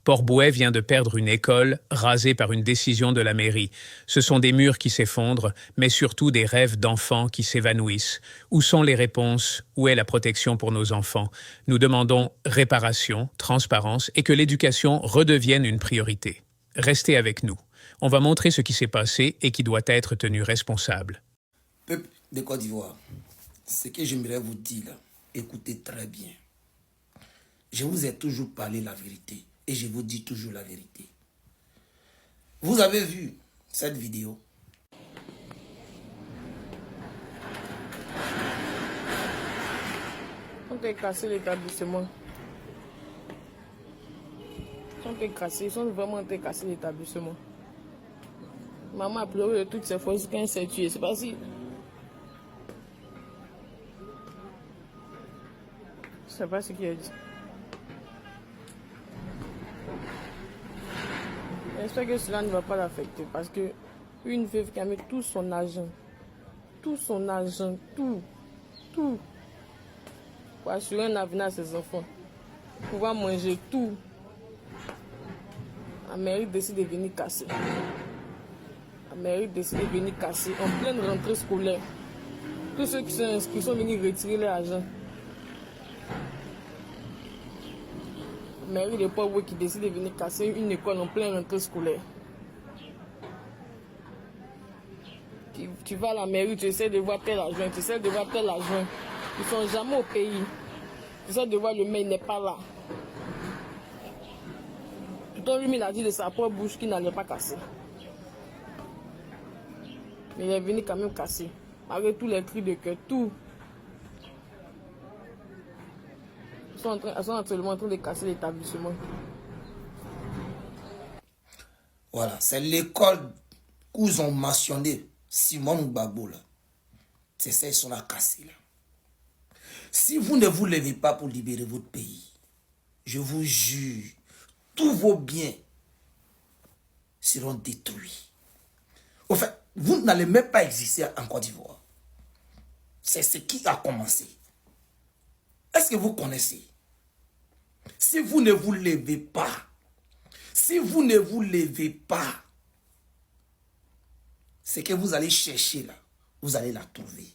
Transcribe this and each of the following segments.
Port-Bouët vient de perdre une école rasée par une décision de la mairie. Ce sont des murs qui s'effondrent, mais surtout des rêves d'enfants qui s'évanouissent. Où sont les réponses? Où est la protection pour nos enfants? Nous demandons réparation, transparence et que l'éducation redevienne une priorité. Restez avec nous. On va montrer ce qui s'est passé et qui doit être tenu responsable. Peuple de Côte d'Ivoire, ce que j'aimerais vous dire, là, écoutez très bien. Je vous ai toujours parlé la vérité et je vous dis toujours la vérité. Vous avez vu cette vidéo? On t'a cassé l'établissement. Ils sont vraiment cassé l'établissement. Maman a pleuré de toutes ces fois quand elle s'est tuée. C'est pas si. Je sais pas ce qu'il a dit. J'espère que cela ne va pas l'affecter parce que une veuve qui a mis tout son argent, tout, pour assurer un avenir à ses enfants, pour pouvoir manger tout, la mairie décide de venir casser. La mairie décide de venir casser en pleine rentrée scolaire. Tous ceux qui sont inscrits sont venus retirer leur argent. La mairie de Port-Bouët qui décide de venir casser une école en pleine rentrée scolaire. Tu vas à la mairie, tu essaies de voir tel argent, tu essaies de voir tel argent. Ils ne sont jamais au pays. Tu essaies de voir le maire, il n'est pas là. Pourtant, lui, il a dit de sa propre bouche qu'il n'allait pas casser. Mais il est venu quand même casser. Malgré tous les cris de cœur, tout. Ils sont actuellement en train de casser l'établissement. Voilà, c'est l'école où ils ont mentionné Simone Gbagbo là. C'est ça, ils sont là cassés là. Si vous ne vous levez pas pour libérer votre pays, je vous jure, tous vos biens seront détruits. Au fait, vous n'allez même pas exister en Côte d'Ivoire. C'est ce qui a commencé. Est-ce que vous connaissez? Si vous ne vous levez pas, ce que vous allez chercher là, vous allez la trouver.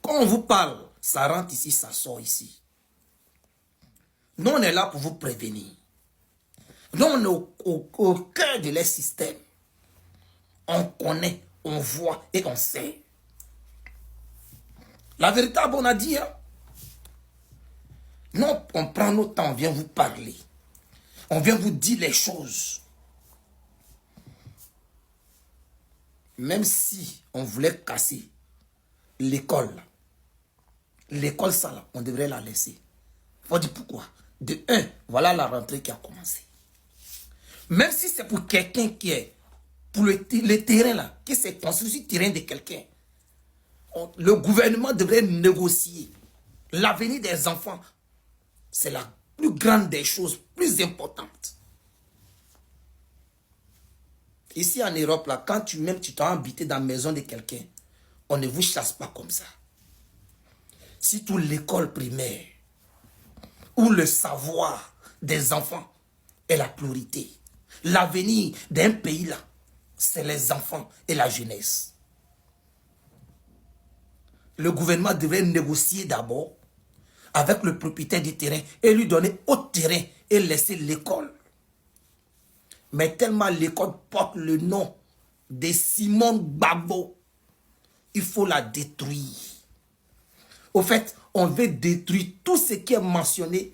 Quand on vous parle, ça rentre ici, ça sort ici. Nous, on est là pour vous prévenir. Nous, on est au cœur de leur système. On connaît, on voit et on sait. La véritable, on a dit, hein? Non, on prend notre temps, on vient vous parler. On vient vous dire les choses. Même si on voulait casser l'école, ça là, on devrait la laisser. Faut dire pourquoi. De un, voilà la rentrée qui a commencé. Même si c'est pour quelqu'un qui est, pour le terrain là, qui s'est construit sur le terrain de quelqu'un, le gouvernement devrait négocier. L'avenir des enfants, c'est la plus grande des choses, plus importante. Ici en Europe, là, quand tu t'as habité dans la maison de quelqu'un, on ne vous chasse pas comme ça. Si toute l'école primaire, où le savoir des enfants est la priorité, l'avenir d'un pays là, c'est les enfants et la jeunesse. Le gouvernement devrait négocier d'abord avec le propriétaire du terrain et lui donner autre terrain et laisser l'école. Mais tellement l'école porte le nom de Simone Gbagbo, il faut la détruire. Au fait, on veut détruire tout ce qui est mentionné.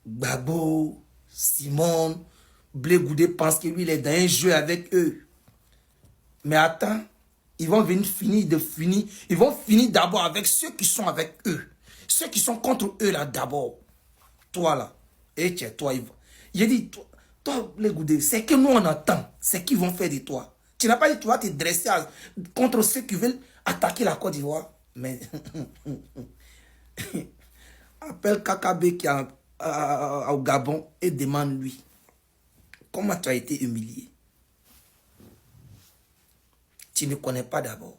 Gbagbo, Simone, Blé Goudé pense que lui il est dans un jeu avec eux. Mais attends, ils vont finir d'abord avec ceux qui sont avec eux. Ceux qui sont contre eux là d'abord. Toi là, et tiens, toi, il dit, toi, Blé Goudé, c'est que nous on entend, c'est qu'ils vont faire de toi. Tu n'as pas dit, tu vas te dresser contre ceux qui veulent attaquer la Côte d'Ivoire. Mais appelle Kakabe qui est au Gabon et demande-lui comment tu as été humilié. Tu ne connais pas d'abord.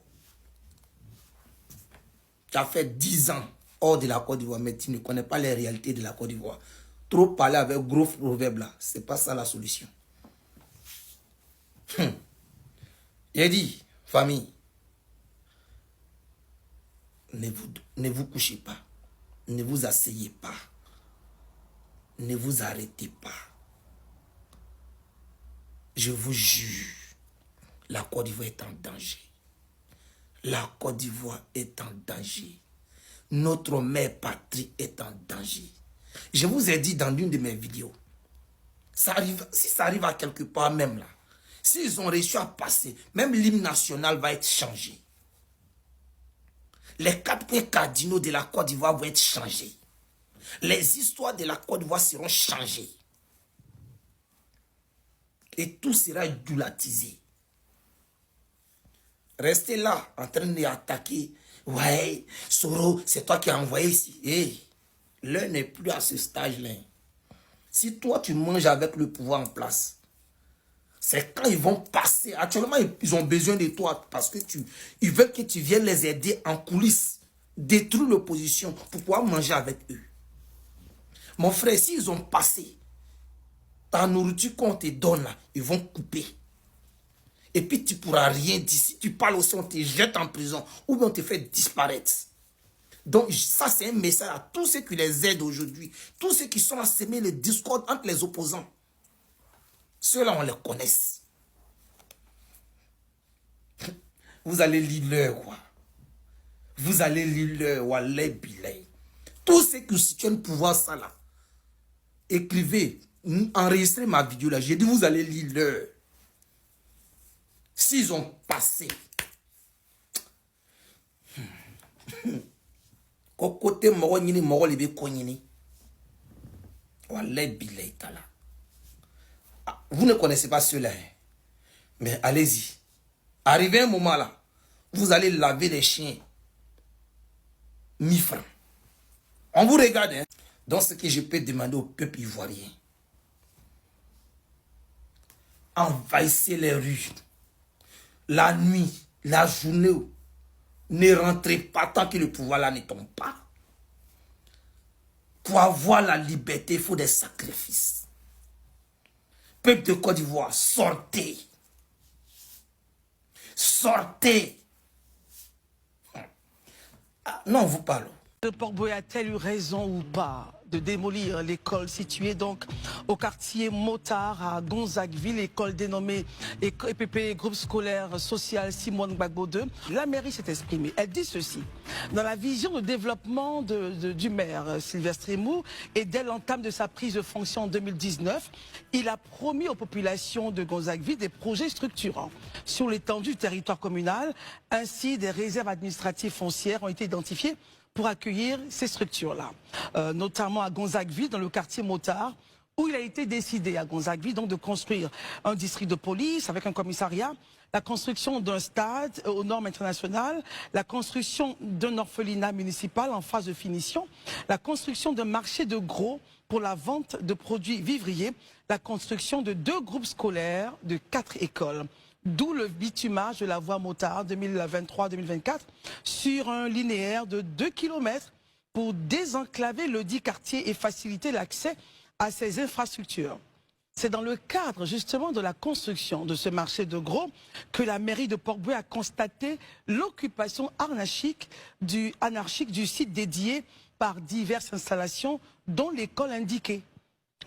Tu as fait 10 ans hors de la Côte d'Ivoire, mais tu ne connais pas les réalités de la Côte d'Ivoire. Trop parler avec gros proverbes là, c'est pas ça la solution. J'ai dit, famille, ne vous couchez pas, ne vous asseyez pas, ne vous arrêtez pas. Je vous jure, la Côte d'Ivoire est en danger. La Côte d'Ivoire est en danger. Notre mère patrie est en danger. Je vous ai dit dans l'une de mes vidéos, ça arrive, si ça arrive à quelque part même là, s'ils ont réussi à passer, même l'hymne national va être changé. Les 4 points cardinaux de la Côte d'Ivoire vont être changés. Les histoires de la Côte d'Ivoire seront changées. Et tout sera idolatisé. Restez là, en train d'attaquer. Ouais, Soro, c'est toi qui as envoyé ici. Hey, l'heure n'est plus à ce stage-là. Si toi, tu manges avec le pouvoir en place, c'est quand ils vont passer. Actuellement, ils ont besoin de toi parce que ils veulent que tu viennes les aider en coulisses, détruire l'opposition pour pouvoir manger avec eux. Mon frère, s'ils ont passé, ta nourriture qu'on te donne là, ils vont couper. Et puis tu ne pourras rien dire. Si tu parles aussi, on te jette en prison ou bien on te fait disparaître. Donc ça, c'est un message à tous ceux qui les aident aujourd'hui. Tous ceux qui sont à semer le discorde entre les opposants. Ceux-là, on les connaît. Vous allez lire leur, quoi. Vous allez lire leur, walay bilay. Tous ceux qui situent le pouvoir, ça là. Écrivez, enregistrez ma vidéo là. J'ai dit, vous allez lire leur. S'ils ont passé. Côté moro nyini moro libe konyini. Walay bilay tala. Vous ne connaissez pas ceux-là. Mais allez-y. Arrivé un moment là, vous allez laver les chiens. 1000 francs. On vous regarde. Hein? Donc ce que je peux demander au peuple ivoirien. Envahissez les rues. La nuit, la journée. Ne rentrez pas tant que le pouvoir là ne tombe pas. Pour avoir la liberté, il faut des sacrifices. Peuple de Côte d'Ivoire, sortez. Sortez. Ah, non, vous parlez. Le Port-Bouët a-t-elle eu raison ou pas de démolir l'école située donc au quartier Motard à Gonzagueville, l'école dénommée EPP, groupe scolaire social Simone Gbagbo II. La mairie s'est exprimée. Elle dit ceci. Dans la vision de développement du maire Sylvestre Emou et dès l'entame de sa prise de fonction en 2019, il a promis aux populations de Gonzagueville des projets structurants sur l'étendue du territoire communal. Ainsi, des réserves administratives foncières ont été identifiées pour accueillir ces structures-là, notamment à Gonzagueville, dans le quartier Motard, où il a été décidé à Gonzagueville donc de construire un district de police avec un commissariat, la construction d'un stade aux normes internationales, la construction d'un orphelinat municipal en phase de finition, la construction d'un marché de gros pour la vente de produits vivriers, la construction de 2 groupes scolaires de 4 écoles. D'où le bitumage de la voie Motard 2023-2024 sur un linéaire de 2 km pour désenclaver le dit quartier et faciliter l'accès à ces infrastructures. C'est dans le cadre justement de la construction de ce marché de gros que la mairie de Port-Bouët a constaté l'occupation anarchique du site dédié par diverses installations dont l'école indiquée.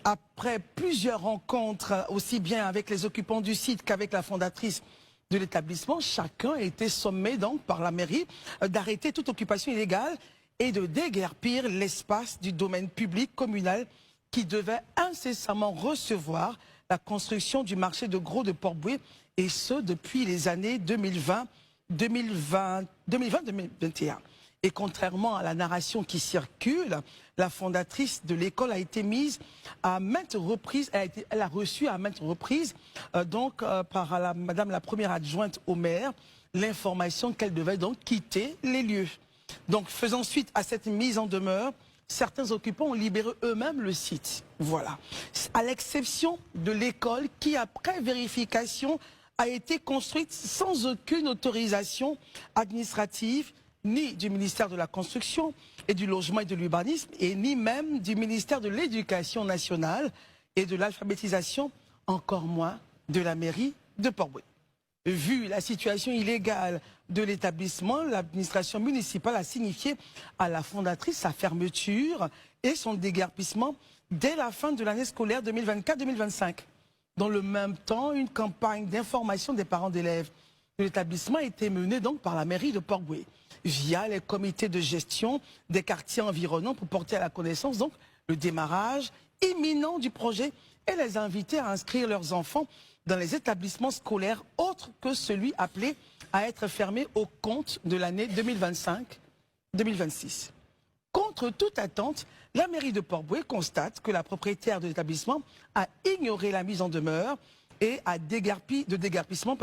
Après plusieurs rencontres, aussi bien avec les occupants du site qu'avec la fondatrice de l'établissement, chacun a été sommé donc par la mairie d'arrêter toute occupation illégale et de déguerpir l'espace du domaine public communal qui devait incessamment recevoir la construction du marché de gros de Port-Bouët, et ce depuis les années 2020-2021. Et contrairement à la narration qui circule, la fondatrice de l'école a été mise à maintes reprises, elle a reçu à maintes reprises, par madame la première adjointe au maire, l'information qu'elle devait donc quitter les lieux. Donc faisant suite à cette mise en demeure, certains occupants ont libéré eux-mêmes le site. Voilà. À l'exception de l'école qui, après vérification, a été construite sans aucune autorisation administrative, ni du ministère de la Construction, et du Logement et de l'Urbanisme, et ni même du ministère de l'Éducation nationale et de l'alphabétisation, encore moins de la mairie de Port-Bouët. Vu la situation illégale de l'établissement, l'administration municipale a signifié à la fondatrice sa fermeture et son déguerpissement dès la fin de l'année scolaire 2024-2025. Dans le même temps, une campagne d'information des parents d'élèves de l'établissement a été menée donc par la mairie de Port-Bouët via les comités de gestion des quartiers environnants pour porter à la connaissance donc le démarrage imminent du projet et les inviter à inscrire leurs enfants dans les établissements scolaires autres que celui appelé à être fermé au compte de l'année 2025-2026. Contre toute attente, la mairie de Port-Bouët constate que la propriétaire de l'établissement a ignoré la mise en demeure et de déguerpissement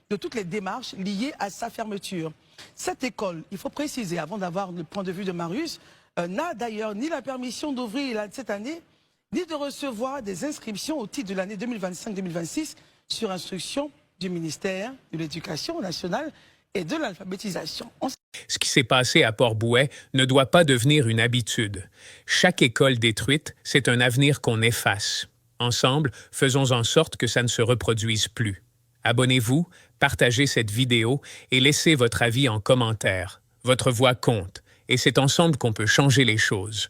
de toutes les démarches liées à sa fermeture. Cette école, il faut préciser, avant d'avoir le point de vue de Marius, n'a d'ailleurs ni la permission d'ouvrir cette année, ni de recevoir des inscriptions au titre de l'année 2025-2026 sur instruction du ministère de l'Éducation nationale et de l'alphabétisation. Ce qui s'est passé à Port-Bouët ne doit pas devenir une habitude. Chaque école détruite, c'est un avenir qu'on efface. Ensemble, faisons en sorte que ça ne se reproduise plus. Abonnez-vous, partagez cette vidéo et laissez votre avis en commentaire. Votre voix compte, et c'est ensemble qu'on peut changer les choses.